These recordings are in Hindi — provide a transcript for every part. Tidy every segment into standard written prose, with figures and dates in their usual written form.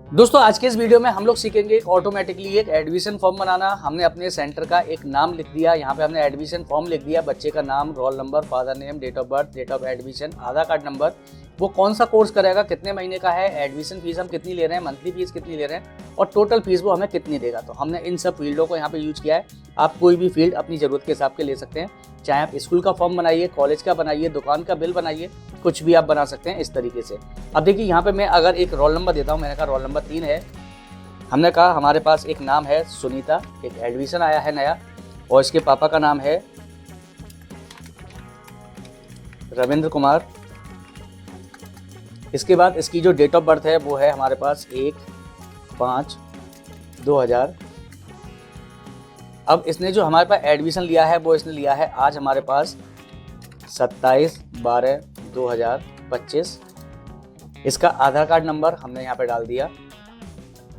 दोस्तों आज के इस वीडियो में हम लोग सीखेंगे एक ऑटोमेटिकली एक एडमिशन फॉर्म बनाना। हमने अपने सेंटर का एक नाम लिख दिया, यहाँ पे हमने एडमिशन फॉर्म लिख दिया, बच्चे का नाम, roll number, father name, date of birth, date of admission, Aadhaar card number, वो कौन सा कोर्स करेगा, कितने महीने का है, एडमिशन फीस हम कितनी ले रहे हैं, मंथली फीस कितनी ले रहे हैं और टोटल फीस वो हमें कितनी देगा। तो हमने इन सब फील्डों को यहाँ पे यूज किया है। आप कोई भी फील्ड अपनी ज़रूरत के हिसाब से ले सकते हैं, चाहे आप स्कूल का फॉर्म बनाइए, कॉलेज का बनाइए, दुकान का बिल बनाइए, कुछ भी आप बना सकते हैं इस तरीके से। अब देखिए यहाँ पे मैं अगर एक रोल नंबर देता हूँ, मैंने कहा रोल नंबर 3 है, हमने कहा हमारे पास एक नाम है सुनीता, एक एडमिशन आया है नया और इसके पापा का नाम है रविंद्र कुमार। इसके बाद इसकी जो डेट ऑफ बर्थ है वो है हमारे पास 1/5/2000। अब इसने जो हमारे पास एडमिशन लिया है वो इसने लिया है आज हमारे पास 27/12/2025। इसका आधार कार्ड नंबर हमने यहाँ पे डाल दिया।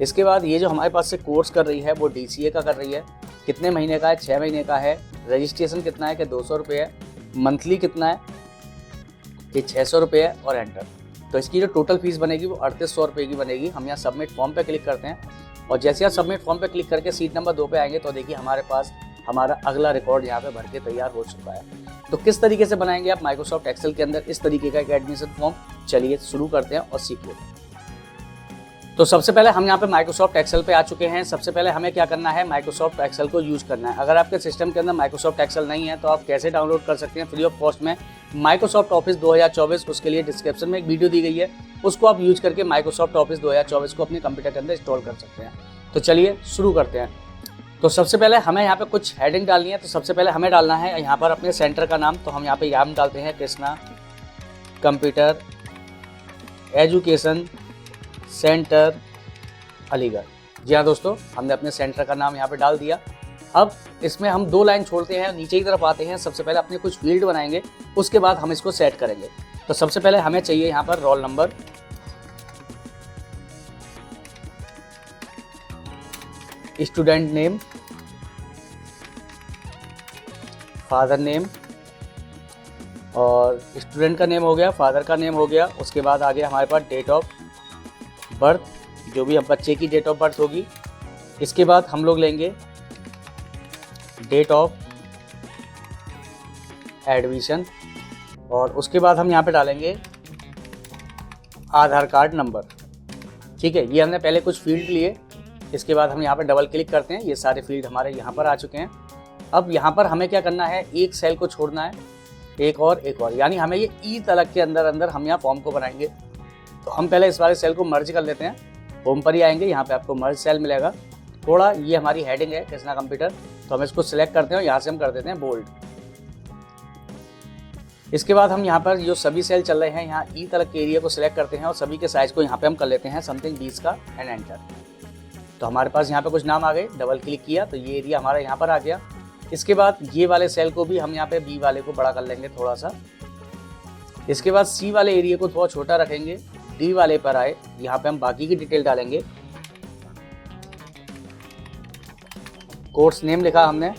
इसके बाद ये जो हमारे पास से कोर्स कर रही है वो DCA का कर रही है, कितने महीने का है, 6 महीने का है, रजिस्ट्रेशन कितना है कि 200 रुपये है, मंथली कितना है कि 600 रुपये है और एंटर। तो इसकी जो टोटल फीस बनेगी वो 3800 रुपये की बनेगी। हम यहाँ सबमिट फॉर्म पे क्लिक करते हैं और जैसे आप सबमिट फॉर्म पे क्लिक करके सीट नंबर 2 पे आएंगे तो देखिए हमारे पास हमारा अगला रिकॉर्ड यहाँ पे भर के तैयार हो चुका है। तो किस तरीके से बनाएंगे आप माइक्रोसॉफ्ट एक्सेल के अंदर इस तरीके का एक एडमिशन फॉर्म, चलिए शुरू करते हैं और सीख लेते हैं। तो सबसे पहले हम यहाँ पे माइक्रोसॉफ्ट एक्सेल पे आ चुके हैं। सबसे पहले हमें क्या करना है, माइक्रोसॉफ्ट एक्सेल को यूज़ करना है। अगर आपके सिस्टम के अंदर माइक्रोसॉफ्ट एक्सेल नहीं है तो आप कैसे डाउनलोड कर सकते हैं फ्री ऑफ कॉस्ट में माइक्रोसॉफ्ट ऑफिस 2024। उसके लिए डिस्क्रिप्शन में एक वीडियो दी गई है, उसको आप यूज करके माइक्रोसॉफ्ट ऑफिस 2024 को अपने कंप्यूटर के अंदर इंस्टॉल कर सकते हैं। तो चलिए शुरू करते हैं। तो सबसे पहले हमें यहाँ पे कुछ हेडिंग डालनी है। तो सबसे पहले हमें डालना है यहाँ पर अपने सेंटर का नाम। तो हम यहाँ पे नाम डालते हैं Krishna computer education centre Aligarh. जी हाँ दोस्तों, हमने अपने सेंटर का नाम यहाँ पे डाल दिया। अब इसमें हम 2 लाइन छोड़ते हैं, नीचे की तरफ आते हैं। सबसे पहले अपने कुछ फील्ड बनाएंगे, उसके बाद हम इसको सेट करेंगे। तो सबसे पहले हमें चाहिए यहाँ पर roll number, student name, father name और स्टूडेंट का नेम हो गया, फादर का नेम हो गया। उसके बाद आ गया हमारे पास डेट ऑफ बर्थ, जो भी अब बच्चे की डेट ऑफ बर्थ होगी। इसके बाद हम लोग लेंगे डेट ऑफ एडमिशन और उसके बाद हम यहाँ पे डालेंगे आधार कार्ड नंबर। ठीक है, ये हमने पहले कुछ फील्ड लिए। इसके बाद हम यहाँ पे डबल क्लिक करते हैं, ये सारे फील्ड हमारे यहाँ पर आ चुके हैं। अब यहाँ पर हमें क्या करना है, एक सेल को छोड़ना है, एक और, यानी हमें ये ई तलक के अंदर हम यहाँ फॉर्म को बनाएंगे। तो हम पहले इस वाले सेल को मर्ज कर लेते हैं। होम पर ही आएंगे, यहाँ पे आपको मर्ज सेल मिलेगा। थोड़ा ये हमारी हेडिंग है कृष्णा कंप्यूटर, तो हम इसको सिलेक्ट करते हैं और यहाँ से हम कर देते हैं बोल्ड। इसके बाद हम यहाँ पर जो सभी सेल चल रहे हैं, यहाँ ई तलक के एरिया को सिलेक्ट करते हैं और सभी के साइज को यहाँ पे हम कर लेते हैं समथिंग 20 का एंड एंटर। तो हमारे पास यहाँ पे कुछ नाम आ गए, डबल क्लिक किया तो ये एरिया हमारा यहाँ पर आ गया। इसके बाद ये वाले सेल को भी हम यहाँ पे बी वाले को बड़ा कर लेंगे थोड़ा सा। इसके बाद सी वाले एरिया को थोड़ा छोटा रखेंगे। डी वाले पर आए, यहाँ पे हम बाकी की डिटेल डालेंगे। कोर्स नेम लिखा हमने,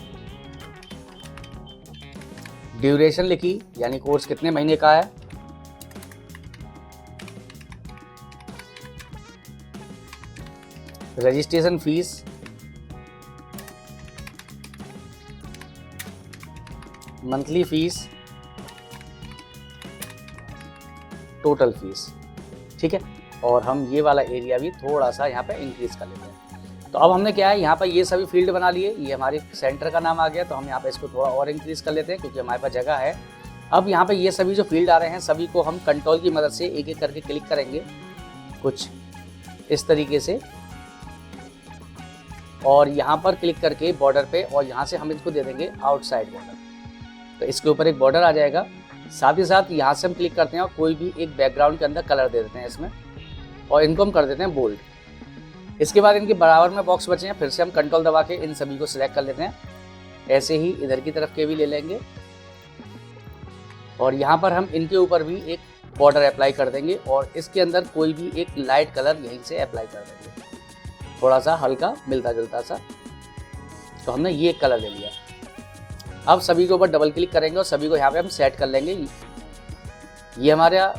ड्यूरेशन लिखी यानी कोर्स कितने महीने का है, registration fees, monthly fees, total fees. ठीक है, और हम ये वाला एरिया भी थोड़ा सा यहाँ पे इंक्रीज कर लेते हैं। तो अब हमने क्या है, यहाँ पर ये सभी फील्ड बना लिए, ये हमारे सेंटर का नाम आ गया। तो हम यहाँ पे इसको थोड़ा और इंक्रीज कर लेते हैं क्योंकि हमारे पास जगह है। अब यहाँ पे ये सभी जो फील्ड आ रहे हैं सभी को हम कंट्रोल की मदद से एक एक करके क्लिक करेंगे कुछ इस तरीके से, और यहाँ पर क्लिक करके बॉर्डर पे, और यहाँ से हम इसको दे देंगे आउटसाइड बॉर्डर। तो इसके ऊपर एक बॉर्डर आ जाएगा। साथ ही साथ यहाँ से हम क्लिक करते हैं और कोई भी एक बैकग्राउंड के अंदर कलर दे देते हैं इसमें, और इनको हम कर देते हैं बोल्ड। इसके बाद इनके बराबर में बॉक्स बचे हैं, फिर से हम कंट्रोल दबा के इन सभी को सिलेक्ट कर लेते हैं। ऐसे ही इधर की तरफ के भी ले लेंगे और यहाँ पर हम इनके ऊपर भी एक बॉर्डर अप्लाई कर देंगे और इसके अंदर कोई भी एक लाइट कलर यहीं से अप्लाई कर देंगे, थोड़ा सा हल्का मिलता जुलता सा। तो हमने ये कलर ले लिया। अब सभी के ऊपर डबल क्लिक करेंगे और सभी को यहाँ पे हम सेट कर लेंगे। ये हमारा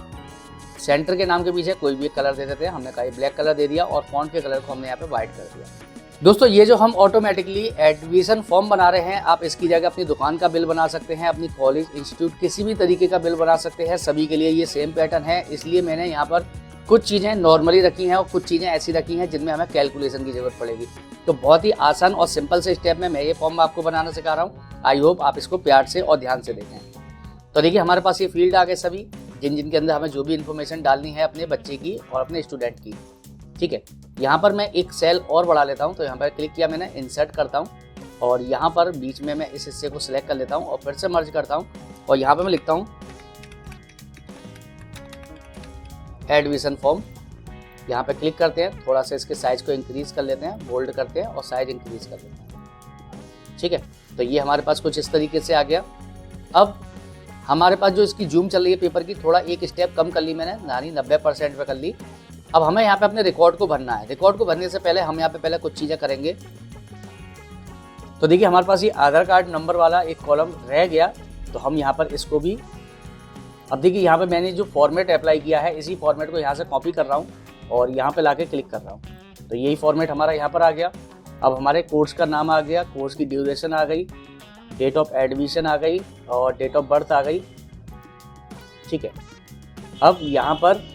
सेंटर के नाम के पीछे कोई भी एक कलर दे देते हैं। हमने कहा ब्लैक कलर दे दिया और फॉन्ट के कलर को हमने यहाँ पे व्हाइट कर दिया। दोस्तों ये जो हम ऑटोमेटिकली एडमिशन फॉर्म बना रहे हैं, आप इसकी जगह अपनी दुकान का बिल बना सकते हैं, अपनी कॉलेज इंस्टीट्यूट किसी भी तरीके का बिल बना सकते हैं। सभी के लिए ये सेम पैटर्न है, इसलिए मैंने यहाँ पर कुछ चीज़ें नॉर्मली रखी हैं और कुछ चीज़ें ऐसी रखी हैं जिनमें हमें कैलकुलेशन की जरूरत पड़ेगी। तो बहुत ही आसान और सिंपल से स्टेप में मैं ये फॉर्म आपको बनाना सिखा रहा हूँ। आई होप आप इसको प्यार से और ध्यान से देखें। तो देखिए हमारे पास ये फील्ड आ गए सभी, जिनके अंदर हमें जो भी इन्फॉर्मेशन डालनी है अपने बच्चे की और अपने स्टूडेंट की। ठीक है, यहाँ पर मैं एक सेल और बढ़ा लेता हूँ। तो यहाँ पर क्लिक किया मैंने, इंसर्ट करता हूँ और यहाँ पर बीच में मैं इस हिस्से को सिलेक्ट कर लेता हूँ और फिर से मर्ज करता हूँ और यहाँ पर मैं लिखता हूँ एडमिशन फॉर्म। यहाँ पे क्लिक करते हैं, थोड़ा सा इसके साइज को इंक्रीज कर लेते हैं, बोल्ड करते हैं और साइज इंक्रीज कर लेते हैं। ठीक है, तो ये हमारे पास कुछ इस तरीके से आ गया। अब हमारे पास जो इसकी जूम चल रही है पेपर की, थोड़ा एक स्टेप कम कर ली मैंने, यानी 90% पे कर ली। अब हमें यहाँ पे अपने रिकॉर्ड को भरना है। रिकॉर्ड को भरने से पहले हम यहाँ पे पहले कुछ चीज़ें करेंगे। तो देखिए हमारे पास ये आधार कार्ड नंबर वाला एक कॉलम रह गया, तो हम यहाँ पर इसको भी, अब देखिए यहाँ पे मैंने जो फॉर्मेट अप्लाई किया है इसी फॉर्मेट को यहाँ से कॉपी कर रहा हूँ और यहाँ पे लाके क्लिक कर रहा हूँ। तो यही फॉर्मेट हमारा यहाँ पर आ गया। अब हमारे कोर्स का नाम आ गया, कोर्स की ड्यूरेशन आ गई, डेट ऑफ एडमिशन आ गई और डेट ऑफ बर्थ आ गई। ठीक है, अब यहाँ पर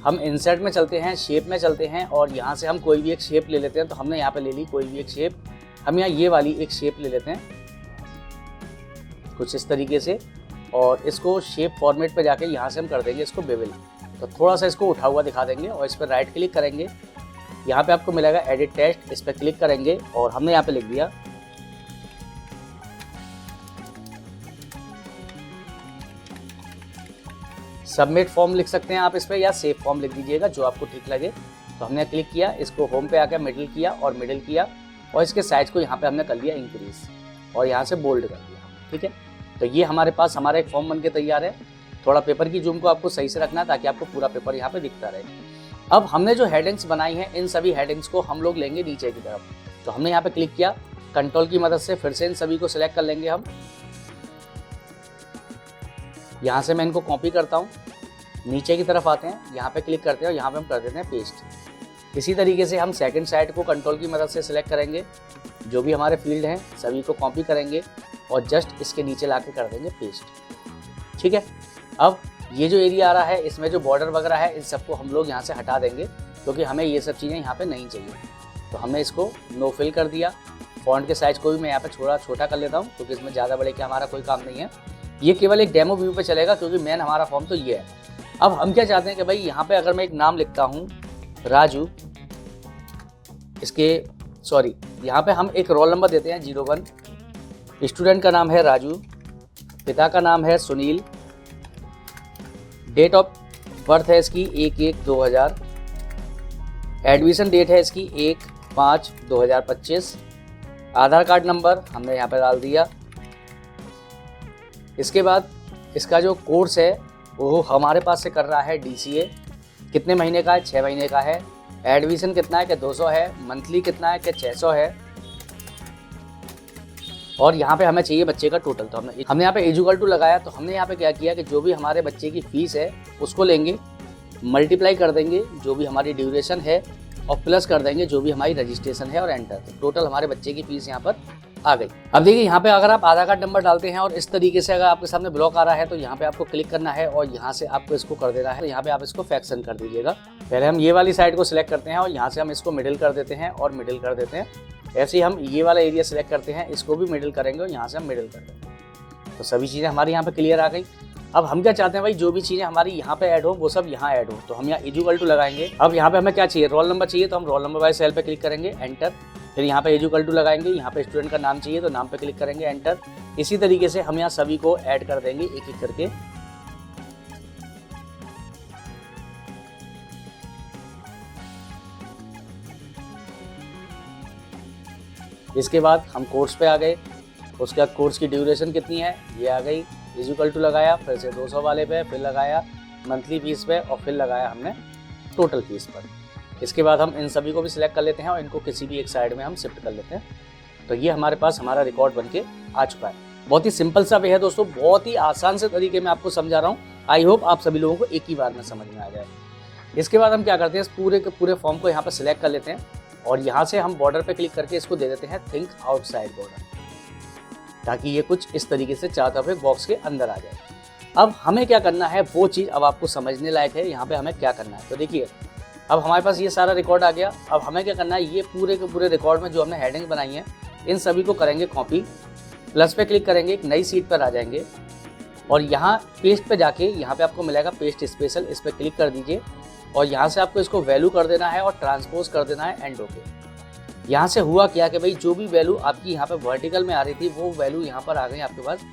हम इंसर्ट में चलते हैं, शेप में चलते हैं और यहाँ से हम कोई भी एक शेप ले लेते हैं। तो हमने यहाँ पे ले ली कोई भी एक शेप, हम यहाँ ये वाली एक शेप ले लेते हैं कुछ इस तरीके से और इसको शेप फॉर्मेट पे जाके यहाँ से हम कर देंगे इसको बेवल। तो थोड़ा सा इसको उठा हुआ दिखा देंगे और इस पर राइट क्लिक करेंगे। यहाँ पे आपको मिलेगा एडिट टेक्स्ट, इस पर क्लिक करेंगे और हमने यहाँ पे लिख दिया सबमिट फॉर्म लिख सकते हैं आप इस पर, या सेव फॉर्म लिख दीजिएगा जो आपको ठीक लगे। तो हमने क्लिक किया, इसको होम पे आकर मिडिल किया और मिडिल किया और इसके साइज को यहाँ पे हमने कर लिया इंक्रीज और यहाँ से बोल्ड कर दिया। ठीक है, तो ये हमारे पास हमारा एक फॉर्म बन के तैयार है। थोड़ा पेपर की जूम को आपको सही से रखना है ताकि आपको पूरा पेपर यहाँ पे दिखता रहे। अब हमने जो हेडिंग्स बनाई हैं इन सभी हेडिंग्स को हम लोग लेंगे नीचे की तरफ। तो हमने यहाँ पे क्लिक किया, कंट्रोल की मदद से फिर से इन सभी को सिलेक्ट कर लेंगे हम। यहाँ से मैं इनको कॉपी करता हूँ, नीचे की तरफ आते हैं, यहाँ पे क्लिक करते हैं और यहाँ पे हम कर देते हैं पेस्ट। इसी तरीके से हम सेकंड साइड को कंट्रोल की मदद से सिलेक्ट करेंगे, जो भी हमारे फील्ड हैं सभी को कॉपी करेंगे और जस्ट इसके नीचे लाके कर देंगे पेस्ट। ठीक है, अब ये जो एरिया आ रहा है इसमें जो बॉर्डर वगैरह है इन सबको हम लोग यहाँ से हटा देंगे क्योंकि हमें ये सब चीज़ें यहाँ पे नहीं चाहिए। तो हमने इसको नो फिल कर दिया। फॉन्ट के साइज को भी मैं यहाँ पे थोड़ा छोटा कर लेता हूँ क्योंकि इसमें ज़्यादा बड़े का हमारा कोई काम नहीं है। ये केवल एक डेमो व्यू पे चलेगा क्योंकि मेन हमारा फॉर्म तो ये है। अब हम क्या चाहते हैं कि भाई यहाँ पे अगर मैं एक नाम लिखता हूँ राजू, यहाँ पे हम एक रोल नंबर देते हैं 01, स्टूडेंट का नाम है राजू, पिता का नाम है सुनील, डेट ऑफ बर्थ है इसकी 1/1/2000, एडमिशन डेट है इसकी 1/5/2025, आधार कार्ड नंबर हमने यहाँ पे डाल दिया। इसके बाद इसका जो कोर्स है वो हमारे पास से कर रहा है DCA, कितने महीने का है, 6 महीने का है। एडमिशन कितना है कि 200 है, मंथली कितना है कि 600 है और यहाँ पे हमें चाहिए बच्चे का टोटल। तो हमने यहाँ पे इक्वल टू लगाया। तो हमने यहाँ पे क्या किया कि जो भी हमारे बच्चे की फीस है उसको लेंगे, मल्टीप्लाई कर देंगे जो भी हमारी ड्यूरेशन है और प्लस कर देंगे जो भी हमारी रजिस्ट्रेशन है और एंटर। तो टोटल हमारे बच्चे की फीस यहाँ पर आ गई। अब देखिए यहाँ पे अगर आप आधार कार्ड नंबर डालते हैं और इस तरीके से अगर आपके सामने ब्लॉक आ रहा है तो यहाँ पे आपको क्लिक करना है और यहाँ से आपको इसको कर देना है। तो यहाँ पे आप इसको फ्रैक्शन कर दीजिएगा। पहले हम ये वाली साइड को सिलेक्ट करते हैं और यहाँ से हम इसको मिडिल कर देते हैं और मिडिल कर देते हैं। ऐसे ही हम ये वाला एरिया सिलेक्ट करते हैं, इसको भी मिडिल करेंगे और यहाँ से हम मिडिल कर देते हैं। तो सभी चीज़ें हमारी यहाँ पे क्लियर आ गई। अब हम क्या चाहते हैं भाई, जो भी चीज़ें हमारी यहाँ पे ऐड हो वो सब यहाँ ऐड हो। तो हम यहाँ इक्वल टू लगाएंगे। अब यहाँ पे हमें क्या चाहिए, रोल नंबर चाहिए, तो हम रोल नंबर वाले सेल पे क्लिक करेंगे, एंटर। फिर यहाँ पे इक्वल टू लगाएंगे, यहाँ पे स्टूडेंट का नाम चाहिए तो नाम पे क्लिक करेंगे, एंटर। इसी तरीके से हम यहाँ सभी को ऐड कर देंगे एक एक करके। इसके बाद हम कोर्स पे आ गए। उसके बाद कोर्स की ड्यूरेशन कितनी है ये आ गई, इक्वल टू लगाया, फिर से 200 वाले पे, फिर लगाया मंथली फीस पे और फिर लगाया हमने टोटल फीस पर। इसके बाद हम इन सभी को भी सिलेक्ट कर लेते हैं और इनको किसी भी एक साइड में हम शिफ्ट कर लेते हैं। तो ये हमारे पास हमारा रिकॉर्ड बनके आ चुका है। बहुत ही सिंपल सा वे है दोस्तों, बहुत ही आसान से तरीके में आपको समझा रहा हूँ। आई होप आप सभी लोगों को एक ही बार में समझ में आ जाए। इसके बाद हम क्या करते हैं, इस पूरे के पूरे फॉर्म को यहाँ पर सिलेक्ट कर लेते हैं और यहाँ से हम बॉर्डर पे क्लिक करके इसको दे देते हैं थिंक आउटसाइड बॉर्डर, ताकि ये कुछ इस तरीके से चारों तरफ बॉक्स के अंदर आ जाए। अब हमें क्या करना है वो चीज़ अब आपको समझने लायक है। यहाँ पे हमें क्या करना है, तो देखिए अब हमारे पास ये सारा रिकॉर्ड आ गया। अब हमें क्या करना है, ये पूरे के पूरे रिकॉर्ड में जो हमने हेडिंग बनाई है इन सभी को करेंगे कॉपी, प्लस पे क्लिक करेंगे, एक नई सीट पर आ जाएंगे और यहाँ पेस्ट पे जाके यहाँ पे आपको मिलेगा पेस्ट स्पेशल, इस पर क्लिक कर दीजिए और यहाँ से आपको इसको वैल्यू कर देना है और ट्रांसपोज कर देना है एंड ओके। यहाँ से हुआ क्या कि भाई जो भी वैल्यू आपकी यहाँ पे वर्टिकल में आ रही थी वो वैल्यू यहाँ पर आ गई आपके पास।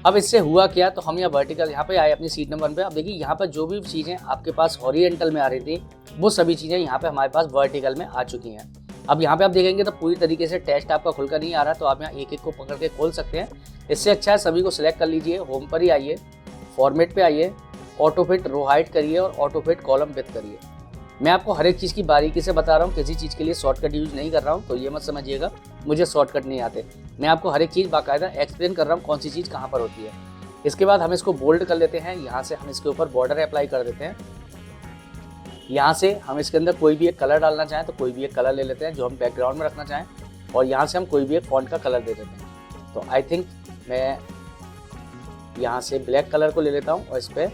अब इससे हुआ क्या, तो हम यहाँ वर्टिकल यहाँ पे आए अपनी सीट नंबर 1 पे। अब देखिए यहाँ पर जो भी चीज़ें आपके पास हॉरिजेंटल में आ रही थी वो सभी चीज़ें यहाँ पे हमारे पास वर्टिकल में आ चुकी हैं। अब यहाँ पे आप देखेंगे तो पूरी तरीके से टेक्स्ट आपका खुलकर नहीं आ रहा, तो आप यहाँ एक एक को पकड़ के खोल सकते हैं। इससे अच्छा है सभी को सिलेक्ट कर लीजिए, होम पर ही आइए, फॉर्मेट पे आइए, ऑटो फिट रो हाइट करिए और ऑटो फिट कॉलम विड्थ करिए। मैं आपको हर एक चीज़ की बारीकी से बता रहा हूँ, किसी चीज़ के लिए शॉर्टकट यूज़ नहीं कर रहा हूँ, तो ये मत समझिएगा मुझे शॉर्टकट नहीं आते। मैं आपको हर एक चीज़ बाकायदा एक्सप्लेन कर रहा हूँ कौन सी चीज़ कहाँ पर होती है। इसके बाद हम इसको बोल्ड कर लेते हैं, यहाँ से हम इसके ऊपर बॉर्डर अप्लाई कर देते हैं। यहाँ से हम इसके अंदर कोई भी एक कलर डालना चाहें तो कोई भी एक कलर ले लेते हैं जो हम बैकग्राउंड में रखना चाहें, और यहाँ से हम कोई भी एक फॉन्ट का कलर दे देते हैं। तो आई थिंक मैं यहाँ से ब्लैक कलर को ले लेता हूँ और इस पर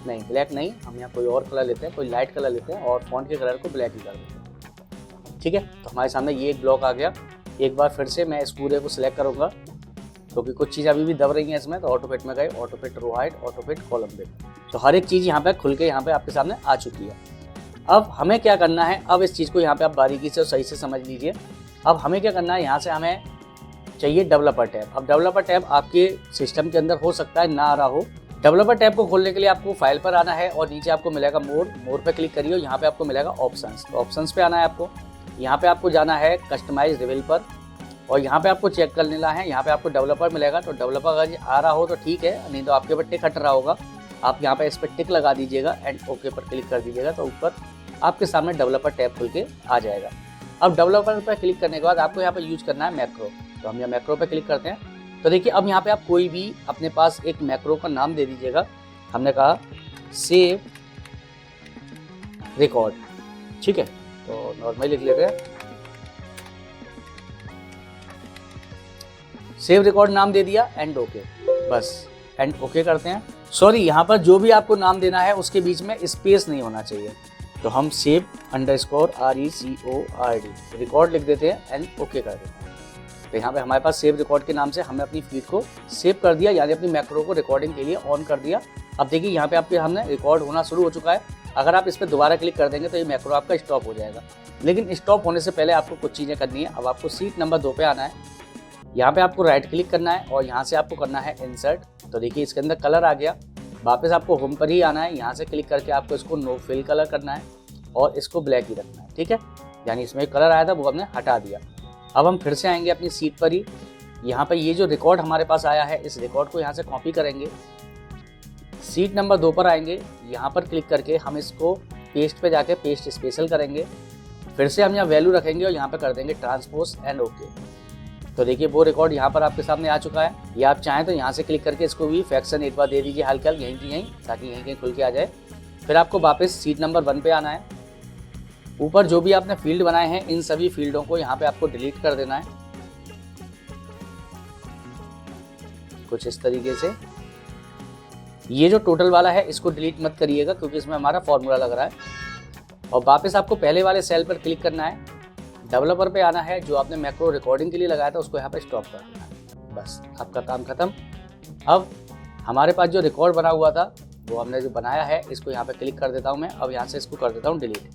नहीं, ब्लैक नहीं, हम यहाँ कोई और कलर लेते हैं, कोई लाइट कलर लेते हैं और फॉन्ट के कलर को ब्लैक ही कर देते हैं। ठीक है, तो हमारे सामने ये एक ब्लॉक आ गया। एक बार फिर से मैं इस पूरे को सिलेक्ट करूँगा क्योंकि कुछ चीज़ अभी भी दब रही हैं इसमें, तो ऑटो फिट में गए, auto fit row height, auto fit column width, तो हर एक चीज़ यहाँ पे खुल के यहाँ पे आपके सामने आ चुकी है। अब हमें क्या करना है, अब इस चीज़ को यहाँ पे आप बारीकी से और सही से समझ लीजिए। अब हमें क्या करना है, यहाँ से हमें चाहिए डेवलपर टैब। अब डेवलपर टैब आपके सिस्टम के अंदर हो सकता है ना आ रहा हो। डेवलपर टैब को खोलने के लिए आपको फाइल पर आना है और नीचे आपको मिलेगा मोर पे क्लिक करिए, यहाँ पे आपको मिलेगा ऑप्शंस। तो ऑप्शंस पे आना है आपको, यहाँ पे आपको जाना है कस्टमाइज रिवील पर और यहाँ पे आपको चेक कर लेना है। यहाँ पे आपको डेवलपर मिलेगा, तो डेवलपर अगर आ रहा हो तो ठीक है, नहीं तो आपके ऊपर टिक हट रहा होगा। आप यहाँ पे इस पर टिक लगा दीजिएगा एंड ओके पर क्लिक कर दीजिएगा, तो ऊपर आपके सामने डेवलपर टैब खुल के आ जाएगा। अब डेवलपर पर क्लिक करने के बाद आपको यहाँ पे यूज करना है मैक्रो, तो हम यहाँ मैक्रो पे क्लिक करते हैं। तो देखिए अब यहाँ पे आप कोई भी अपने पास एक मैक्रो का नाम दे दीजिएगा। हमने कहा सेव रिकॉर्ड, ठीक है, तो नॉर्मली लिख लेते हैं, सेव रिकॉर्ड नाम दे दिया एंड ओके, बस एंड ओके करते हैं। सॉरी, यहाँ पर जो भी आपको नाम देना है उसके बीच में स्पेस नहीं होना चाहिए, तो हम सेव _RECORD रिकॉर्ड लिख देते हैं एंड ओके कर देते हैं। तो यहाँ पे हमारे पास सेव रिकॉर्ड के नाम से हमने अपनी फीड को सेव कर दिया, यानी अपनी मैक्रो को रिकॉर्डिंग के लिए ऑन कर दिया। अब देखिए यहाँ पे आपके हमने रिकॉर्ड होना शुरू हो चुका है। अगर आप इस पर दोबारा क्लिक कर देंगे तो ये मैक्रो आपका स्टॉप हो जाएगा, लेकिन स्टॉप होने से पहले आपको कुछ चीज़ें करनी है। अब आपको सीट नंबर 2 पे आना है, यहाँ पे आपको राइट क्लिक करना है और यहाँ से आपको करना है इंसर्ट। तो देखिए इसके अंदर कलर आ गया। वापस आपको होम पर ही आना है, यहाँ से क्लिक करके आपको इसको नो फिल कलर करना है और इसको ब्लैक ही रखना है, ठीक है, यानी इसमें कलर आया था वो हमने हटा दिया। अब हम फिर से आएंगे अपनी सीट पर ही, यहाँ पर ये जो रिकॉर्ड हमारे पास आया है इस रिकॉर्ड को यहाँ से कॉपी करेंगे, सीट नंबर 2 पर आएंगे, यहाँ पर क्लिक करके हम इसको पेस्ट पे जाके पेस्ट स्पेशल करेंगे। फिर से हम यहाँ वैल्यू रखेंगे और यहाँ पे कर देंगे ट्रांसपोज एंड ओके। तो देखिए वो रिकॉर्ड यहाँ पर आपके सामने आ चुका है। या आप चाहें तो यहाँ से क्लिक करके इसको भी फ्रैक्शन एक बार दे दीजिए हल्का यहीं की यहीं, ताकि यहीं कहीं खुल के आ जाए। फिर आपको वापस सीट नंबर 1 पे आना है। ऊपर जो भी आपने फील्ड बनाए हैं इन सभी फील्डों को यहाँ पे आपको डिलीट कर देना है, कुछ इस तरीके से। ये जो टोटल वाला है इसको डिलीट मत करिएगा क्योंकि इसमें हमारा फॉर्मूला लग रहा है। और वापस आपको पहले वाले सेल पर क्लिक करना है, डेवलपर पे आना है, जो आपने मैक्रो रिकॉर्डिंग के लिए लगाया था उसको यहाँ पे स्टॉप कर देना है, बस आपका काम खत्म। अब हमारे पास जो रिकॉर्ड बना हुआ था वो हमने जो बनाया है इसको यहाँ पे क्लिक कर देता हूँ मैं। अब यहाँ से इसको कर देता हूँ डिलीट,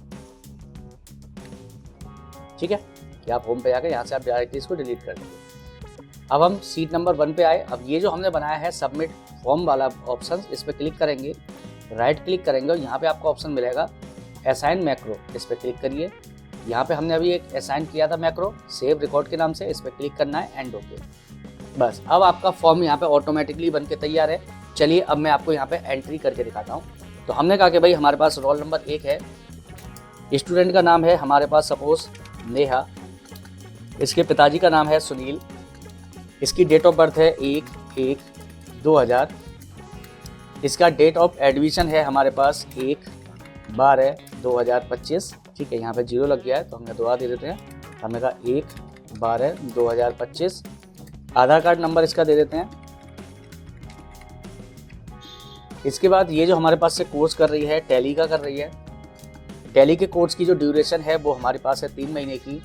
ठीक है, कि आप होम पे जाकर यहाँ से आप डायरेक्टली इसको डिलीट कर दीजिए। अब हम सीट नंबर 1 पे आए। अब ये जो हमने बनाया है सबमिट फॉर्म वाला ऑप्शन, इस पर क्लिक करेंगे, राइट क्लिक करेंगे और यहाँ पे आपको ऑप्शन मिलेगा असाइन मैक्रो, इस पर क्लिक करिए। यहाँ पे हमने अभी एक असाइन किया था मैक्रो सेव रिकॉर्ड के नाम से, इस पर क्लिक करना है एंड ओके। बस अब आपका फॉर्म यहाँ पे ऑटोमेटिकली बन के तैयार है। चलिए अब मैं आपको यहाँ पे एंट्री करके दिखाता हूँ। तो हमने कहा कि भाई हमारे पास रोल नंबर 1 है, स्टूडेंट का नाम है हमारे पास सपोज नेहा, इसके पिताजी का नाम है सुनील, इसकी डेट ऑफ बर्थ है 1 1/2000। इसका डेट ऑफ एडमिशन है हमारे पास 1/12/2025। ठीक है, यहाँ पे 0 लग गया है तो हमने दोबारा दे देते हैं। हमने कहा 1/12/2025। आधार कार्ड नंबर इसका दे देते हैं। इसके बाद ये जो हमारे पास से कोर्स कर रही है, टैली का कर रही है। टैली के कोर्स की जो ड्यूरेशन है वो हमारे पास है 3 महीने की।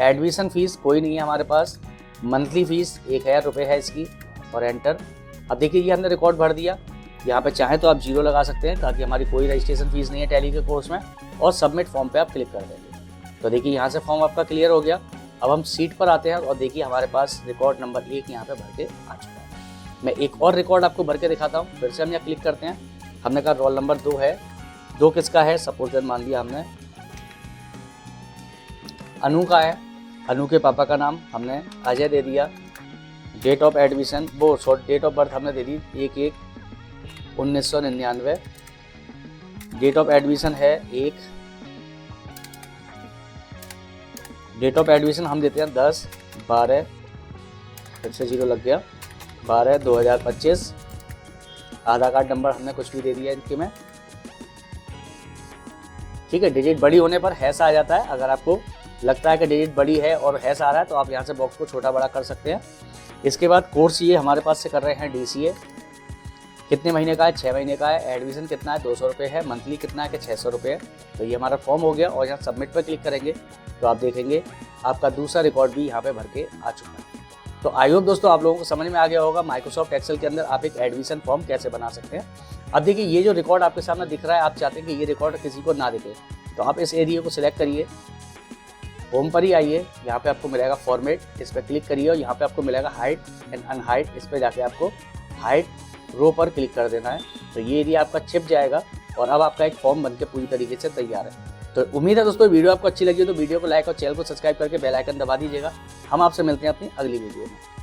एडमिशन फ़ीस कोई नहीं है हमारे पास। मंथली फ़ीस 1000 रुपये है इसकी। और एंटर। अब देखिए ये हमने रिकॉर्ड भर दिया। यहाँ पे चाहें तो आप 0 लगा सकते हैं ताकि हमारी कोई रजिस्ट्रेशन फ़ीस नहीं है टैली के कोर्स में। और सबमिट फॉर्म पे आप क्लिक कर देंगे तो देखिए यहाँ से फॉर्म आपका क्लियर हो गया। अब हम सीट पर आते हैं और देखिए हमारे पास रिकॉर्ड नंबर 1 यहाँ पे भर के आ चुका है। मैं एक और रिकॉर्ड आपको भर के दिखाता हूँ। फिर से हम यहाँ क्लिक करते हैं। हमने कहा रोल नंबर 2 है। 2 किसका है? सपोज मान लिया हमने अनु का है। अनु के पापा का नाम हमने अजय दे दिया। Date of admission date of birth हमने दे दी 1/1/1999। डेट ऑफ एडमिशन है 1। डेट ऑफ एडमिशन हम देते हैं 10/12, फिर से 0 लग गया, 12/2025। आधार कार्ड नंबर हमने कुछ भी दे दिया इनके में। ठीक है, डिजिट बड़ी होने पर हैश आ जाता है। अगर आपको लगता है कि डिजिट बड़ी है और हैश आ रहा है तो आप यहाँ से बॉक्स को छोटा बड़ा कर सकते हैं। इसके बाद कोर्स ये हमारे पास से कर रहे हैं DCA। कितने महीने का है? 6 महीने का है। एडमिशन कितना है? 200 रुपये है। मंथली कितना है कि 600 रुपये है। तो ये हमारा फॉर्म हो गया और यहाँ सबमिट पर क्लिक करेंगे तो आप देखेंगे आपका दूसरा रिकॉर्ड भी यहाँ पे भर के आ चुका है। तो आई होप दोस्तों आप लोगों को समझ में आ गया होगा माइक्रोसॉफ्ट एक्सेल के अंदर आप एक एडमिशन फॉर्म कैसे बना सकते हैं। अब देखिए ये जो रिकॉर्ड आपके सामने दिख रहा है, आप चाहते हैं कि ये रिकॉर्ड किसी को ना दिखे तो आप इस एरिया को सिलेक्ट करिए। होम पर ही आइए, यहाँ पे आपको मिलेगा फॉर्मेट, इस पर क्लिक करिए और यहाँ पे आपको मिलेगा हाइट एंड अनहाइट। इस पर जाके आपको हाइट रो पर क्लिक कर देना है तो ये एरिया आपका छिप जाएगा और अब आपका एक फॉर्म बनके पूरी तरीके से तैयार है। तो उम्मीद है दोस्तों वीडियो आपको अच्छी लगी हो तो वीडियो को लाइक और चैनल को सब्सक्राइब करके बेल आइकन दबा दीजिएगा। हम आपसे मिलते हैं अपनी अगली वीडियो में।